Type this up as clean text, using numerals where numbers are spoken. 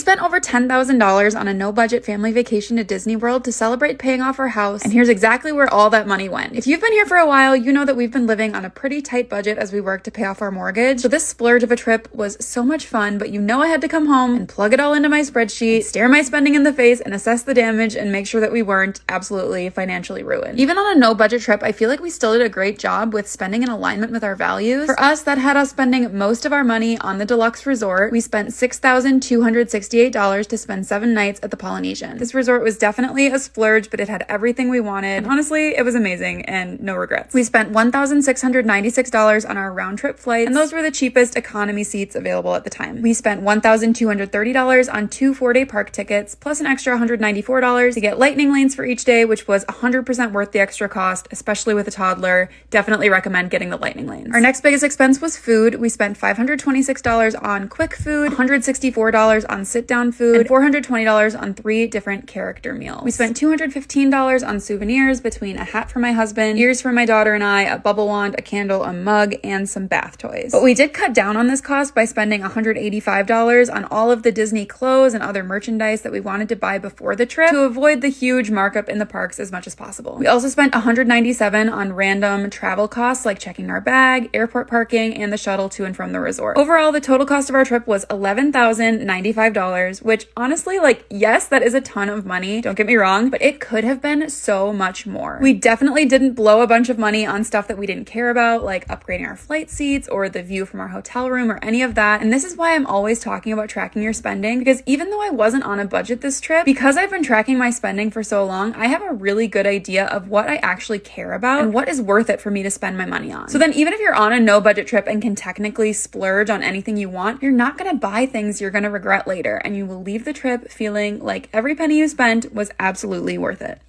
spent over $10,000 on a no-budget family vacation to Disney World to celebrate paying off our house, and here's exactly where all that money went. If you've been here for a while, you know that we've been living on a pretty tight budget as we work to pay off our mortgage, so this splurge of a trip was so much fun, but you know I had to come home and plug it all into my spreadsheet, stare my spending in the face, and assess the damage and make sure that we weren't absolutely financially ruined. Even on a no-budget trip, I feel like we still did a great job with spending in alignment with our values. For us, that had us spending most of our money on the deluxe resort. We spent $6,268 to spend 7 nights at the Polynesian. This resort was definitely a splurge, but it had everything we wanted. And honestly, it was amazing and no regrets. We spent $1,696 on our round trip flights, and those were the cheapest economy seats available at the time. We spent $1,230 on 2 4-day park tickets, plus an extra $194 to get lightning lanes for each day, which was 100% worth the extra cost, especially with a toddler. Definitely recommend getting the lightning lanes. Our next biggest expense was food. We spent $526 on quick food, $164 on sit-down food, and $420 on 3 different character meals. We spent $215 on souvenirs between a hat for my husband, ears for my daughter and I, a bubble wand, a candle, a mug, and some bath toys. But we did cut down on this cost by spending $185 on all of the Disney clothes and other merchandise that we wanted to buy before the trip to avoid the huge markup in the parks as much as possible. We also spent $197 on random travel costs like checking our bag, airport parking, and the shuttle to and from the resort. Overall, the total cost of our trip was $11,095, which honestly, yes, that is a ton of money. Don't get me wrong, but it could have been so much more. We definitely didn't blow a bunch of money on stuff that we didn't care about, like upgrading our flight seats or the view from our hotel room or any of that. And this is why I'm always talking about tracking your spending, because even though I wasn't on a budget this trip, because I've been tracking my spending for so long, I have a really good idea of what I actually care about and what is worth it for me to spend my money on. So then even if you're on a no budget trip and can technically splurge on anything you want, you're not going to buy things you're going to regret later, and you will leave the trip feeling like every penny you spent was absolutely worth it.